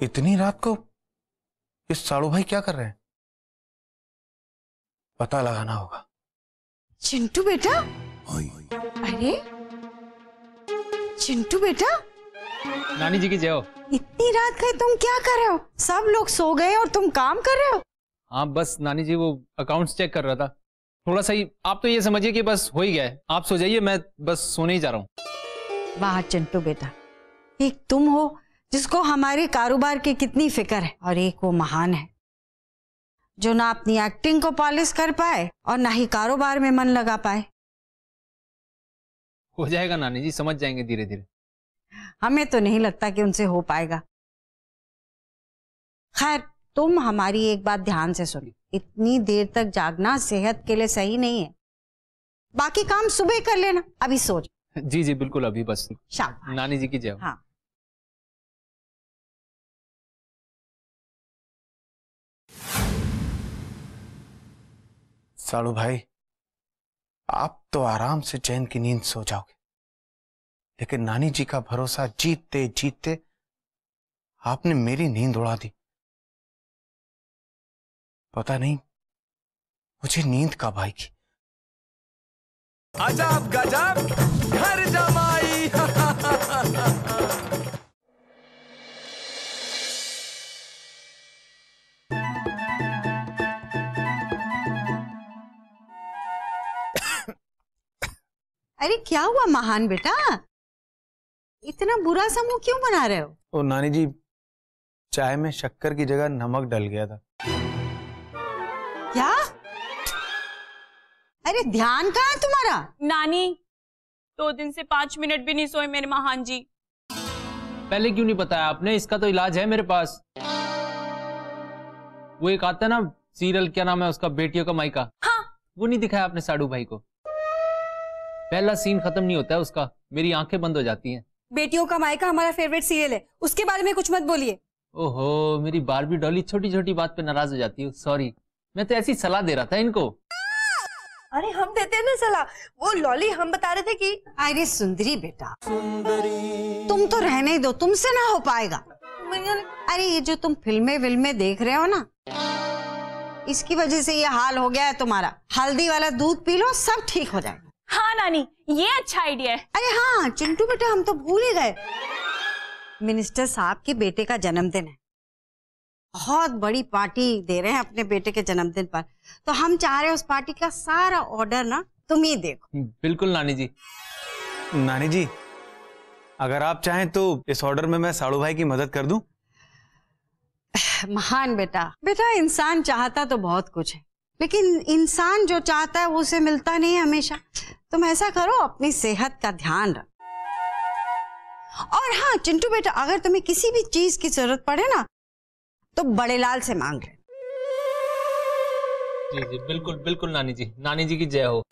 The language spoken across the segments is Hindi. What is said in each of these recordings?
इतनी रात को ये साड़ू भाई क्या कर रहे हैं? पता लगाना होगा। चिंटू बेटा, अरे चिंटू बेटा, नानी जी की जय हो। इतनी रात गए तुम क्या कर रहे हो? सब लोग सो गए और तुम काम कर रहे हो? हाँ बस नानी जी वो अकाउंट्स चेक कर रहा था थोड़ा सा ही। आप तो ये समझिए कि बस हो ही गया है। आप सो जाइए, मैं बस सोने ही जा रहा हूँ। वाह चिंटू बेटा, एक तुम हो जिसको हमारे कारोबार की कितनी फिक्र है, और एक वो महान है जो ना अपनी एक्टिंग को पॉलिश कर पाए और ना ही कारोबार में मन लगा पाए। हो जाएगा नानी जी, समझ जाएंगे धीरे धीरे। हमें तो नहीं लगता कि उनसे हो पाएगा। खैर तुम हमारी एक बात ध्यान से सुनो, इतनी देर तक जागना सेहत के लिए सही नहीं है। बाकी काम सुबह कर लेना, अभी सो जाओ। जी जी बिल्कुल, अभी बस। शाबाश। नानी जी की जय हो। हाँ। साड़ू भाई, आप तो आराम से चैन की नींद सो जाओगे, लेकिन नानी जी का भरोसा जीतते जीतते आपने मेरी नींद उड़ा दी। पता नहीं मुझे नींद कब आएगी। अजब गजब घर जमाई। अरे क्या हुआ महान बेटा, इतना बुरा सा मुंह क्यों बना रहे हो? ओ नानी जी, चाय में शक्कर की जगह नमक डल गया था। क्या? अरे ध्यान कहाँ है तुम्हारा? नानी 2 दिन से 5 मिनट भी नहीं सोए मेरे महान जी। पहले क्यों नहीं बताया आपने? इसका तो इलाज है मेरे पास। वो एक आता है ना सीरियल, क्या नाम है उसका, बेटियों का मायका। हाँ। वो नहीं दिखाया आपने साड़ू भाई को? पहला सीन खत्म नहीं होता है उसका, मेरी आंखें बंद हो जाती हैं। बेटियों का मायका हमारा फेवरेट सीरियल है, उसके बारे में कुछ मत बोलिए। ओहो, मेरी बारबी डॉली छोटी छोटी बात पे नाराज हो जाती है। सॉरी, मैं तो ऐसी सलाह दे रहा था इनको। अरे हम देते हैं ना सलाह, वो लॉली हम बता रहे थे कि। अरे सुंदरी बेटा, तुम तो रहने ही दो, तुमसे ना हो पाएगा। अरे ये जो तुम फिल्में देख रहे हो ना, इसकी वजह से ये हाल हो गया है तुम्हारा। हल्दी वाला दूध पी लो, सब ठीक हो जाएगा। हाँ नानी, ये अच्छा आइडिया है। अरे हाँ चिंटू बेटा, हम तो भूल ही गए, मिनिस्टर साहब के बेटे का जन्मदिन है। बहुत बड़ी पार्टी दे रहे हैं अपने बेटे के जन्मदिन पर, तो हम चाह रहे हैं उस पार्टी का सारा ऑर्डर ना तुम ही देखो। बिल्कुल नानी जी। नानी जी, अगर आप चाहें तो इस ऑर्डर में मैं साड़ू भाई की मदद कर दूं। महान बेटा, इंसान चाहता तो बहुत कुछ है, लेकिन इंसान जो चाहता है वो उसे मिलता नहीं है हमेशा। तुम ऐसा करो, अपनी सेहत का ध्यान रखो। और हाँ चिंटू बेटा, अगर तुम्हें किसी भी चीज की जरूरत पड़े ना तो बड़े लाल से मांग ले। जी जी बिल्कुल बिल्कुल नानी जी। नानी जी की जय हो।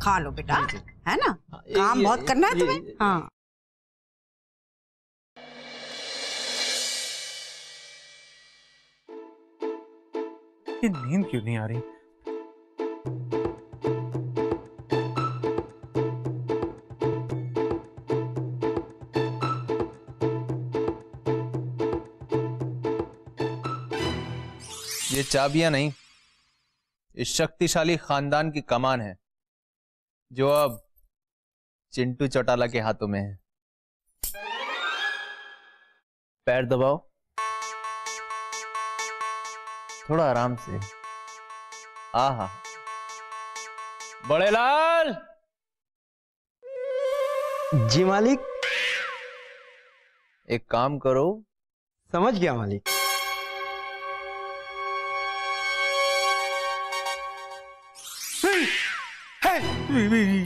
खा लो बेटा, है ना? हाँ, काम बहुत करना है तुम्हें। हाँ ये नींद क्यों नहीं आ रही? ये चाबियां नहीं, इस शक्तिशाली खानदान की कमान है जो अब चिंटू चौटाला के हाथों में है। पैर दबाओ, थोड़ा आराम से। आहा, बड़े लाल। जी मालिक। एक काम करो। समझ गया मालिक।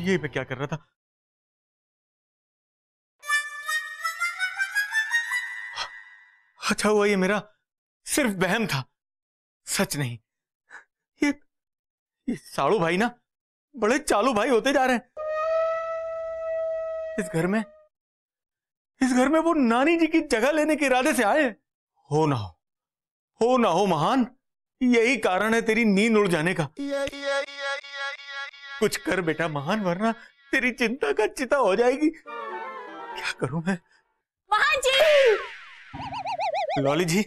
ये मैं क्या कर रहा था? अच्छा हुआ ये मेरा सिर्फ वहम था, सच नहीं। ये साड़ू भाई ना बड़े चालू भाई होते जा रहे हैं। इस घर में वो नानी जी की जगह लेने के इरादे से आए। हो ना हो महान, यही कारण है तेरी नींद उड़ जाने का। कुछ कर बेटा महान, वरना तेरी चिंता का चिता हो जाएगी। क्या करूं मैं? महान जी, लॉली जी,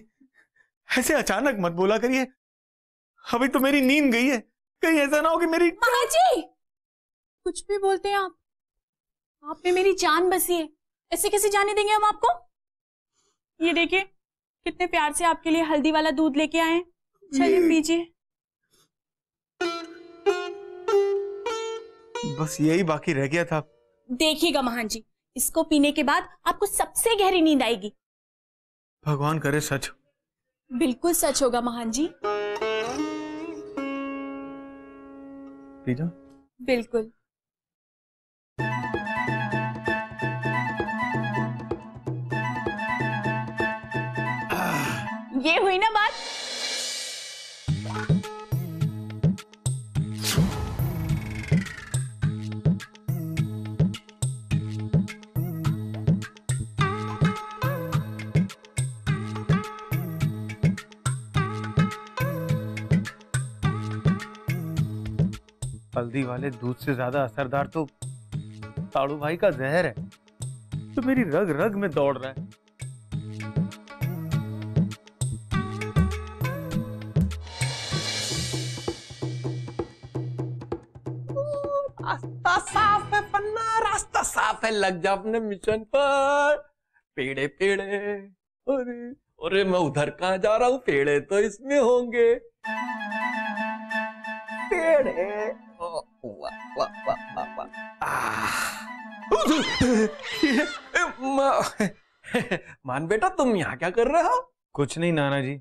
ऐसे अचानक मत बोला करिए, अभी तो मेरी नींद गई है, कहीं ऐसा ना हो कि मेरी। महाजी, कुछ भी बोलते हैं आप में मेरी जान बसी है, ऐसे कैसे जाने देंगे हम आपको। ये देखिए कितने प्यार से आपके लिए हल्दी वाला दूध लेके आए हैं, चलिए पीजिए। बस यही बाकी रह गया था। देखिएगा महान जी, इसको पीने के बाद आपको सबसे गहरी नींद आएगी। भगवान करे सच। बिल्कुल सच होगा महान जी। पी जाओ। बिल्कुल। ये हुई ना बात। हल्दी वाले दूध से ज्यादा असरदार तो ताड़ू भाई का जहर है, तो मेरी रग रग में दौड़ रहा है। रास्ता साफ है पन्ना, रास्ता साफ है, लग जा अपने मिशन पर। पेड़े पेड़े, अरे अरे मैं उधर कहाँ जा रहा हूँ, पेड़े तो इसमें होंगे। पेड़े, वाह वाह वाह वाह वाह। मान बेटा, तुम यहाँ क्या कर रहे हो? कुछ नहीं नाना जी,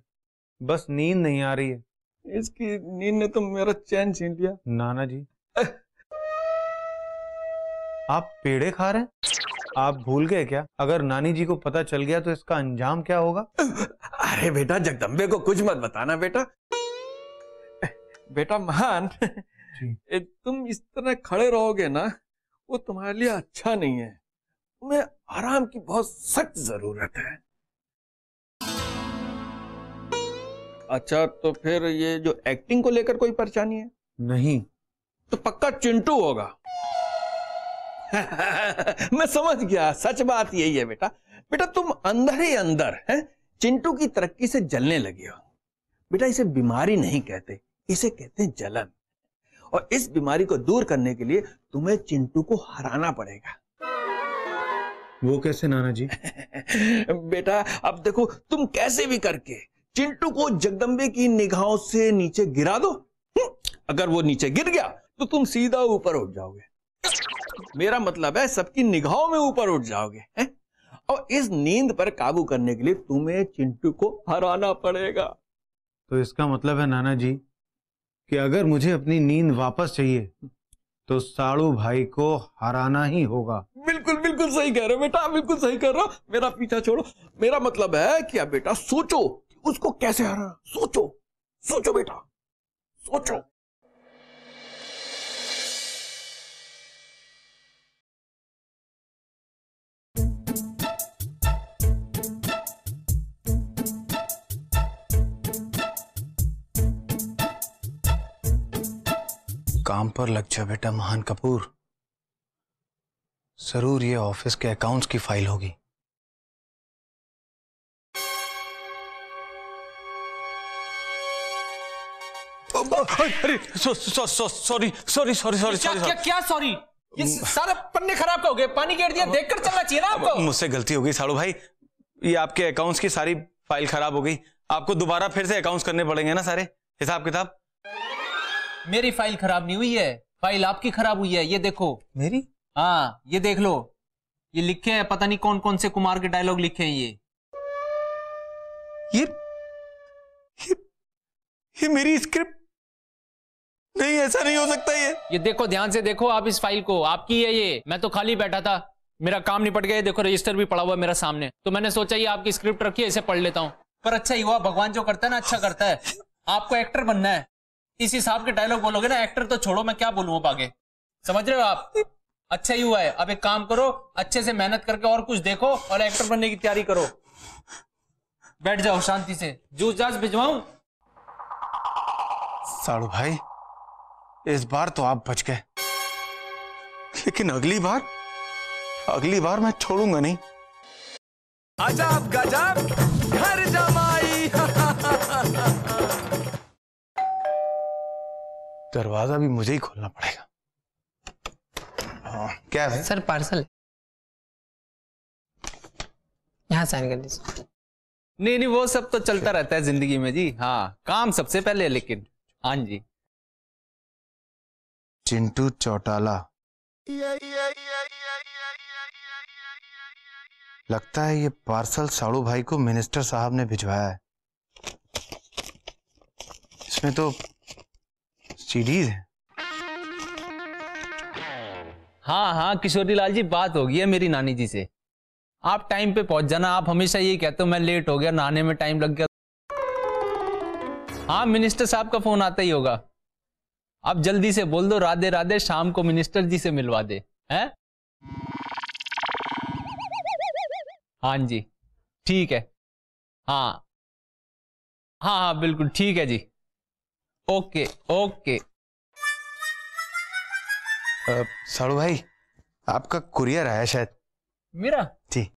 बस नींद नहीं आ रही है। इसकी नींद ने तो मेरा चैन छीन लिया। नाना जी, आप पेड़े खा रहे हैं? आप भूल गए क्या? अगर नानी जी को पता चल गया तो इसका अंजाम क्या होगा? अरे बेटा, जगदम्बे को कुछ मत बताना बेटा। बेटा महान, तुम इस तरह खड़े रहोगे ना, वो तुम्हारे लिए अच्छा नहीं है। तुम्हें आराम की बहुत सख्त जरूरत है। अच्छा, तो फिर ये जो एक्टिंग को लेकर कोई परेशानी है? नहीं। तो पक्का चिंटू होगा। मैं समझ गया, सच बात यही है बेटा। बेटा तुम अंदर ही अंदर हैं चिंटू की तरक्की से जलने लगे हो। बेटा इसे बीमारी नहीं कहते, इसे कहते हैं जलन। और इस बीमारी को दूर करने के लिए तुम्हें चिंटू को हराना पड़ेगा। वो कैसे नाना जी? बेटा अब देखो, तुम कैसे भी करके चिंटू को जगदम्बे की निगाहों से नीचे गिरा दो। अगर वो नीचे गिर गया तो तुम सीधा ऊपर उठ जाओगे। मेरा मतलब है सबकी निगाहों में ऊपर उठ जाओगे है? और इस नींद पर काबू करने के लिए तुम्हें चिंटू को हराना पड़ेगा। तो इसका मतलब है नाना जी कि अगर मुझे अपनी नींद वापस चाहिए तो साड़ू भाई को हराना ही होगा। बिल्कुल बिल्कुल सही कह रहे हो बेटा, बिल्कुल सही कर रहे हो। मेरा पीछा छोड़ो। मेरा मतलब है कि अब बेटा सोचो उसको कैसे हराना। सोचो सोचो बेटा, सोचो। काम पर लग जा बेटा महान कपूर। जरूर ये ऑफिस के अकाउंट्स की फाइल होगी। अरे sorry sorry sorry sorry sorry. क्या सॉरी? ये सारे पन्ने खराब हो गए, पानी गिर दिया, देखकर चलना चाहिए ना आपको। मुझसे गलती हो गई साड़ू भाई, ये आपके अकाउंट्स की सारी फाइल खराब हो गई। आपको दोबारा फिर से अकाउंट्स करने पड़ेंगे ना, सारे हिसाब किताब। मेरी फाइल खराब नहीं हुई है, फाइल आपकी खराब हुई है। ये देखो मेरी? हाँ ये देख लो, ये लिखे हैं, पता नहीं कौन कौन से कुमार के डायलॉग लिखे हैं। ये मेरी स्क्रिप्ट नहीं, ऐसा नहीं हो सकता। ये देखो, ध्यान से देखो आप इस फाइल को, आपकी है ये। मैं तो खाली बैठा था, मेरा काम निपट गया। देखो रजिस्टर भी पड़ा हुआ है मेरा सामने, तो मैंने सोचा ये आपकी स्क्रिप्ट रखी है, इसे पढ़ लेता हूँ। पर अच्छा ही हुआ, भगवान जो करता है ना अच्छा करता है। आपको एक्टर बनना है, इस हिसाब के डायलॉग बोलोगे ना। एक्टर तो छोड़ो, मैं क्या बोलूँ अब आगे, समझ रहे हो आप? अच्छा ही हुआ है। अब एक काम करो, अच्छे से मेहनत करके और कुछ देखो और एक्टर बनने की तैयारी करो। बैठ जाओ शांति से। जूस जास भिजवाऊं? साड़ू भाई इस बार तो आप बच गए, लेकिन अगली बार मैं छोड़ूंगा नहीं। अजब गजब घर जमाई। दरवाजा भी मुझे ही खोलना पड़ेगा। क्या है सर? पार्सल यहाँ साइन कर दीजिए। नहीं नहीं, वो सब तो चलता रहता है जिंदगी में जी। हाँ, काम सबसे पहले है लेकिन। हाँ जी। चिंटू चौटाला, लगता है ये पार्सल साड़ू भाई को मिनिस्टर साहब ने भिजवाया है। इसमें तो सीडीज है। हाँ हाँ किशोरी लाल जी, बात हो गई है मेरी नानी जी से। आप टाइम पे पहुंच जाना। आप हमेशा यही कहते हो मैं लेट हो गया, नहाने में टाइम लग गया। हाँ, मिनिस्टर साहब का फोन आता ही होगा। आप जल्दी से बोल दो राधे राधे, शाम को मिनिस्टर जी से मिलवा दे। हैं? हाँ जी, ठीक है। हाँ हाँ हाँ बिल्कुल ठीक है जी। Okay okay. साड़ू भाई, आपका कुरियर आया शायद। मेरा? जी।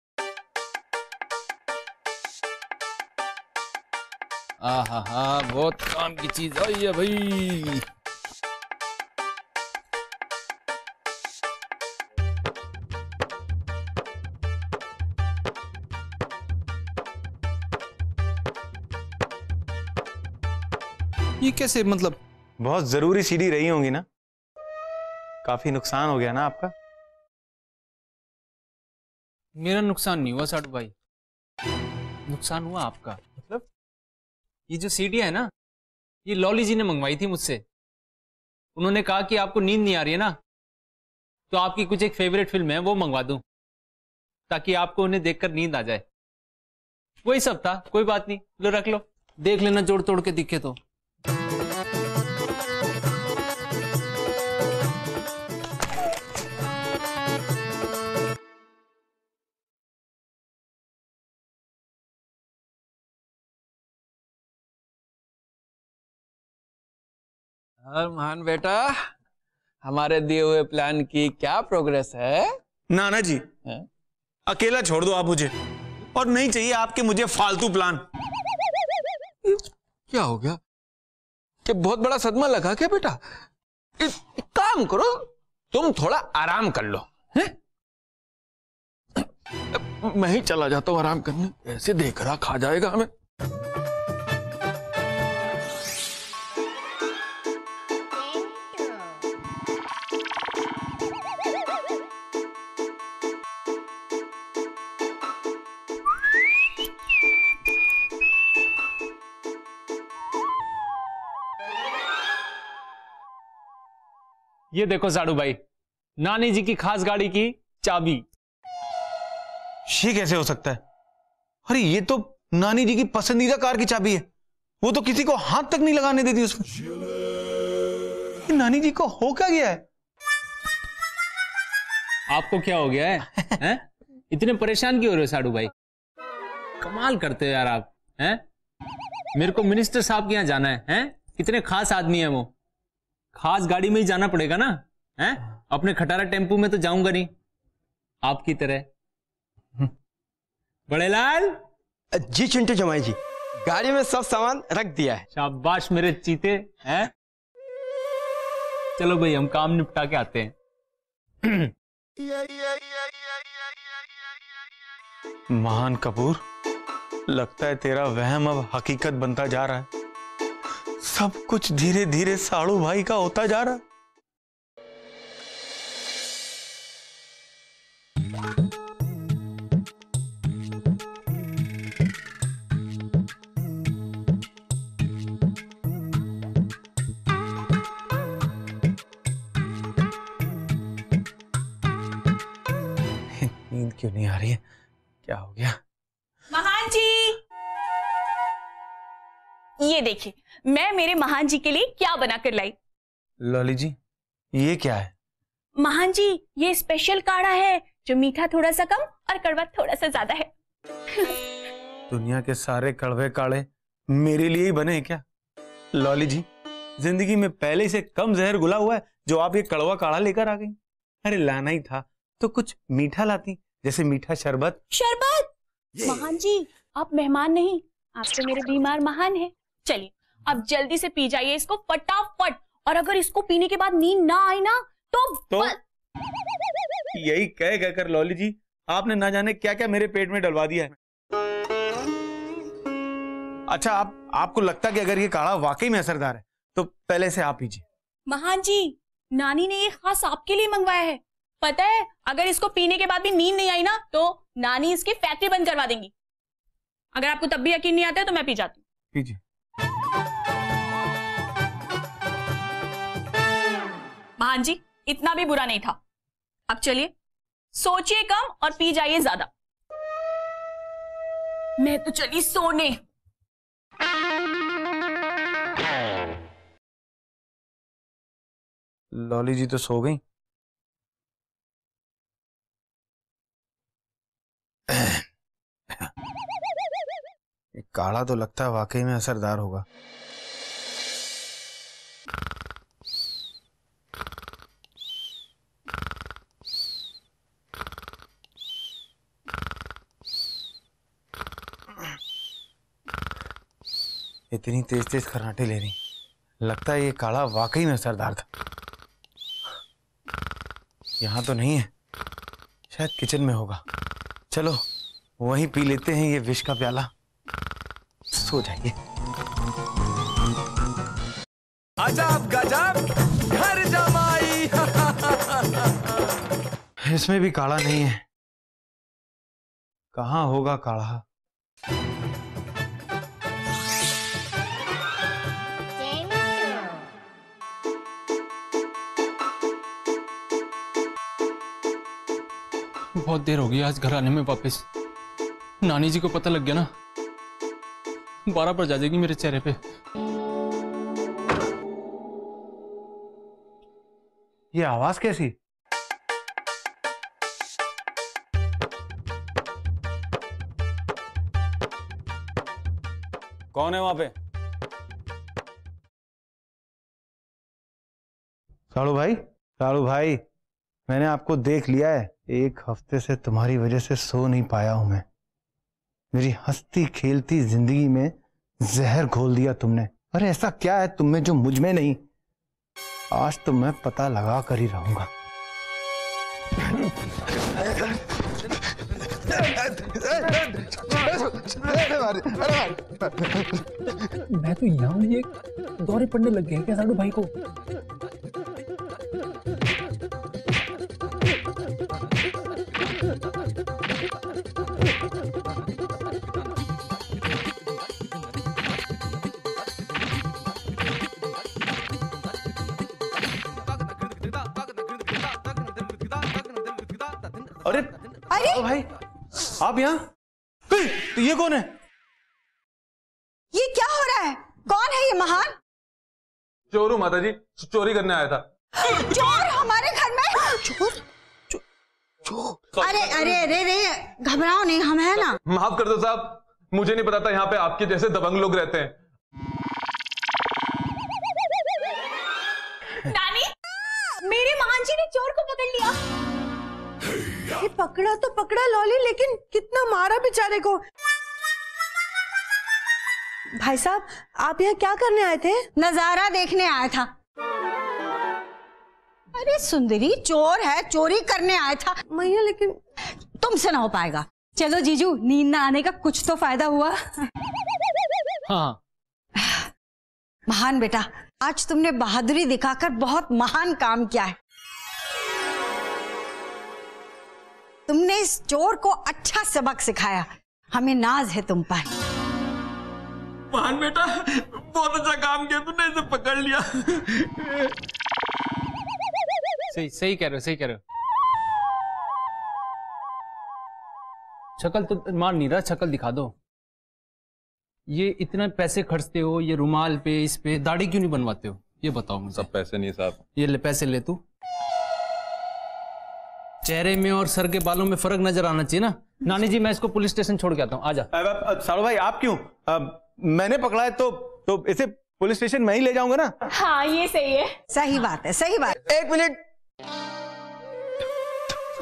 हाँ, बहुत काम की चीज आई है भाई। ये कैसे, मतलब? बहुत जरूरी सीडी रही होंगी ना? काफी नुकसान हो गया ना आपका? मेरा नुकसान नहीं हुआ साड़ू भाई, नुकसान हुआ आपका। मतलब ये जो सीडी है ना, ये लॉली जी ने मंगवाई थी मुझसे। उन्होंने कहा कि आपको नींद नहीं आ रही है ना, तो आपकी कुछ एक फेवरेट फिल्म है वो मंगवा दूं, ताकि आपको उन्हें देखकर नींद आ जाए। वही सब था, कोई बात नहीं। लो रख लो, देख लेना जोड़ तोड़ के दिखे तो। महान बेटा, हमारे दिए हुए प्लान की क्या प्रोग्रेस है? नाना जी, अकेला छोड़ दो आप मुझे, और नहीं चाहिए आपके मुझे फालतू प्लान। क्या हो गया? क्या बहुत बड़ा सदमा लगा क्या बेटा? एक काम करो, तुम थोड़ा आराम कर लो। हैं? मैं ही चला जाता हूं आराम करने, ऐसे देख रहा खा जाएगा हमें। ये देखो साड़ू भाई, नानी जी की खास गाड़ी की चाबी। ये कैसे हो सकता है? अरे ये तो नानी जी की पसंदीदा कार की चाबी है, वो तो किसी को हाथ तक नहीं लगाने देती उसमें। ये नानी जी को हो क्या गया है? आपको क्या हो गया है, हैं? इतने परेशान क्यों हो रहे हो साड़ू भाई? कमाल करते हो यार आप, हैं? मेरे को मिनिस्टर साहब के यहाँ जाना है, हैं? कितने खास आदमी है वो, खास गाड़ी में ही जाना पड़ेगा ना, हैं? अपने खटारा टेम्पू में तो जाऊंगा नहीं आपकी तरह। बड़े लाल जी चिंटू जमाई जी, गाड़ी में सब सामान रख दिया है। शाबाश मेरे चीते, हैं? चलो भाई हम काम निपटा के आते हैं। महान कपूर, लगता है तेरा वहम अब हकीकत बनता जा रहा है। सब कुछ धीरे धीरे साड़ू भाई का होता जा रहा है। नींद क्यों नहीं आ रही है? क्या हो गया? महान जी, ये देखिए मैं मेरे महान जी के लिए क्या बनाकर लाई। लॉली जी, ये क्या है? महान जी, ये स्पेशल काढ़ा है जो मीठा थोड़ा सा कम और कड़वा थोड़ा सा ज्यादा है। दुनिया के सारे कड़वे काढ़े मेरे लिए ही बने हैं क्या? लॉली जी, जिंदगी में पहले से कम जहर घुला हुआ है जो आप ये कड़वा काढ़ा लेकर आ गई। अरे लाना ही था तो कुछ मीठा लाती, जैसे मीठा शरबत। शरबत? महान जी, आप मेहमान नहीं, आप तो मेरे बीमार महान है। चलिए अब जल्दी से पी जाइए इसको फटाफट, और अगर इसको पीने के बाद नींद ना आई ना तो यही कह कर लॉली जी आपने ना जाने क्या क्या मेरे पेट में डलवा दिया है। अच्छा, आपको लगता कि अगर ये काढ़ा वाकई में असरदार है तो पहले से आप पीजिए। महान जी, नानी ने ये खास आपके लिए मंगवाया है। पता है, अगर इसको पीने के बाद भी नींद नहीं आई ना तो नानी इसकी फैक्ट्री बंद करवा देंगी। अगर आपको तब भी यकीन नहीं आता है तो मैं पी जाती हूँ। पीजिए। महान जी, इतना भी बुरा नहीं था। अब चलिए, सोचिए कम और पी जाइए ज्यादा। मैं तो चली सोने। लॉली जी तो सो गई। ये काढ़ा तो लगता है वाकई में असरदार होगा। इतनी तेज तेज खर्राटे ले रही, लगता है ये काढ़ा वाकई में असरदार था। यहां तो नहीं है, शायद किचन में होगा। चलो वहीं पी लेते हैं ये विष का प्याला। सो जाइए। अजब गजब घर जमाई। इसमें भी काढ़ा नहीं है। कहाँ होगा काढ़ा? बहुत देर हो गई आज घर आने में वापस। नानी जी को पता लग गया ना, 12 पर जा जाएगी मेरे चेहरे पे। ये आवाज कैसी? कौन है वहां पे? साड़ू भाई, साड़ू भाई, मैंने आपको देख लिया है। 1 हफ्ते से तुम्हारी वजह से सो नहीं पाया हूं मैं। मेरी हंसती खेलती जिंदगी में जहर घोल दिया तुमने। अरे ऐसा क्या है तुम में जो मुझ में नहीं? आज तो मैं पता लगा कर ही रहूंगा। मैं तो यहाँ ये दौरे पड़ने लग गए क्या साड़ू भाई को? अरे अरे भाई, आप यहाँ? तो ये कौन है? ये क्या हो रहा है? कौन है ये महान? चोरू माता जी, चोरी करने आया था। चोर हमारे घर में? चोर? अरे अरे अरे अरे, घबराओ नहीं, हम है ना। माफ कर दो साहब, मुझे नहीं पता था यहाँ पे आपके जैसे दबंग लोग रहते हैं। नानी, मेरे महान जी ने चोर को पकड़ लिया। ये पकड़ा तो पकड़ा लॉली, लेकिन कितना मारा बेचारे को। भाई साहब, आप यहाँ क्या करने आए थे? नजारा देखने आया था। अरे सुंदरी, चोर है, चोरी करने आया था। मैया, लेकिन तुमसे ना हो पाएगा। चलो जीजू, नींद ना आने का कुछ तो फायदा हुआ। हाँ महान बेटा, आज तुमने बहादुरी दिखाकर बहुत महान काम किया है। तुमने इस चोर को अच्छा सबक सिखाया। हमें नाज है तुम पर। महान बेटा, बहुत अच्छा काम किया तूने, इसे पकड़ लिया। सही कह रहे हो, सही कह रहे हो। शक्ल तो मार नहीं रहा, शक्ल दिखा दो। ये इतना पैसे खर्चते हो, ये रुमाल पे, इस पे दाढ़ी क्यों नहीं बनवाते हो? ये बताओ मुझे। सब पैसे नहीं साहब। ये ले पैसे ले तू। चेहरे में और सर के बालों में फर्क नजर आना चाहिए ना। नानी जी, मैं इसको पुलिस स्टेशन छोड़ के आता हूँ, आजा। साड़ू भाई, आप क्यों? मैंने पकड़ा है तो इसे पुलिस स्टेशन में ही ले जाऊंगा ना। हाँ, ये सही है। सही बात है, सही बात। 1 मिनट।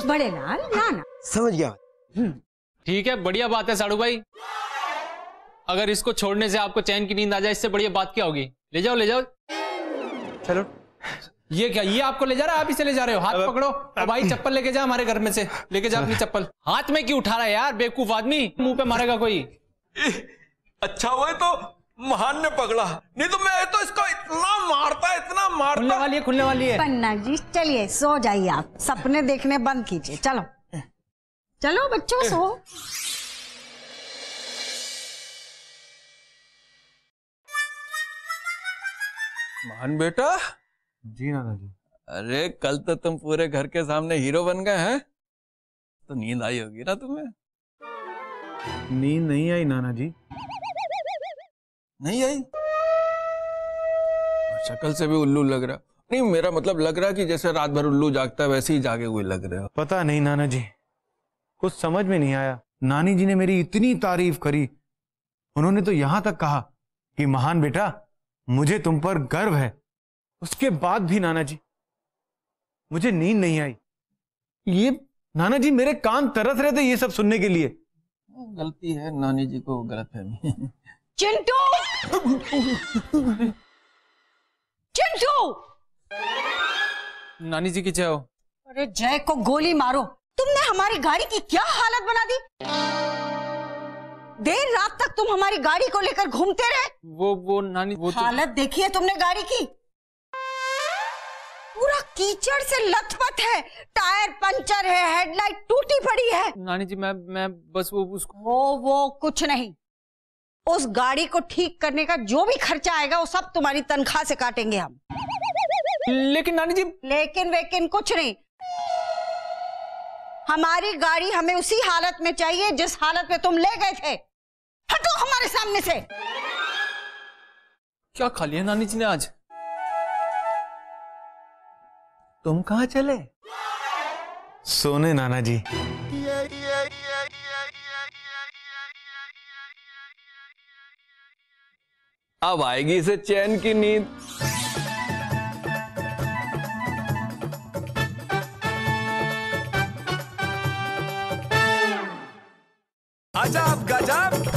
बड़े लाल, ना ना समझ गया। ठीक है, बढ़िया बात है साड़ू भाई। अगर इसको छोड़ने से आपको चैन की नींद आ जाए, इससे बढ़िया बात क्या होगी? ले जाओ, ले जाओ। चलो। ये क्या, ये आपको ले जा रहा है? आप इसे ले जा रहे हो? हाथ पकड़ो। भाई चप्पल लेके जा हमारे घर में से, लेके जा अपनी चप्पल। हाथ में क्यों उठा रहा है यार, बेवकूफ आदमी, मुंह पे मारेगा कोई। अच्छा हुआ तो महान ने पकड़ा, नहीं तो मैं तो इसको इतना मारता। खुलने वाली है, खुलने वाली है। पन्ना जी चलिए सो जाइए, आप सपने देखने बंद कीजिए। चलो चलो बच्चों सो। महान बेटा। जी नाना जी। अरे कल तो तुम पूरे घर के सामने हीरो बन गए हैं, तो नींद आई होगी ना तुम्हें? नींद नहीं आई नाना जी। नहीं आई? शक्ल से भी उल्लू लग रहा। नहीं, मेरा मतलब लग रहा कि जैसे रात भर उल्लू जागता है वैसे ही जागे हुए लग रहे हो। पता नहीं नाना जी, कुछ समझ में नहीं आया। नानी जी ने मेरी इतनी तारीफ करी, उन्होंने तो यहां तक कहा कि महान बेटा मुझे तुम पर गर्व है। उसके बाद भी नाना जी मुझे नींद नहीं आई। ये नाना जी मेरे कान तरस रहे थे ये सब सुनने के लिए। गलती है नानी जी को, गलतफहमी। चिंटू चिंटू। नानी जी की जय हो। अरे जय को गोली मारो, तुमने हमारी गाड़ी की क्या हालत बना दी। देर रात तक तुम हमारी गाड़ी को लेकर घूमते रहे। वो नानी, वो हालत देखी है तुमने गाड़ी की? पूरा कीचड़ से लथपथ है, टायर पंचर है, हेडलाइट टूटी पड़ी है। नानी जी मैं बस वो उसको वो कुछ नहीं। उस गाड़ी को ठीक करने का जो भी खर्चा आएगा वो सब तुम्हारी तनख्वाह से काटेंगे हम। लेकिन नानी जी। लेकिन वेकिन कुछ नहीं। हमारी गाड़ी हमें उसी हालत में चाहिए जिस हालत में तुम ले गए थे। हटो हमारे सामने से। क्या खा लिया नानी जी ने आज? तुम कहां चले? सोने नाना जी। अब आएगी इसे चैन की नींद। अजब गजब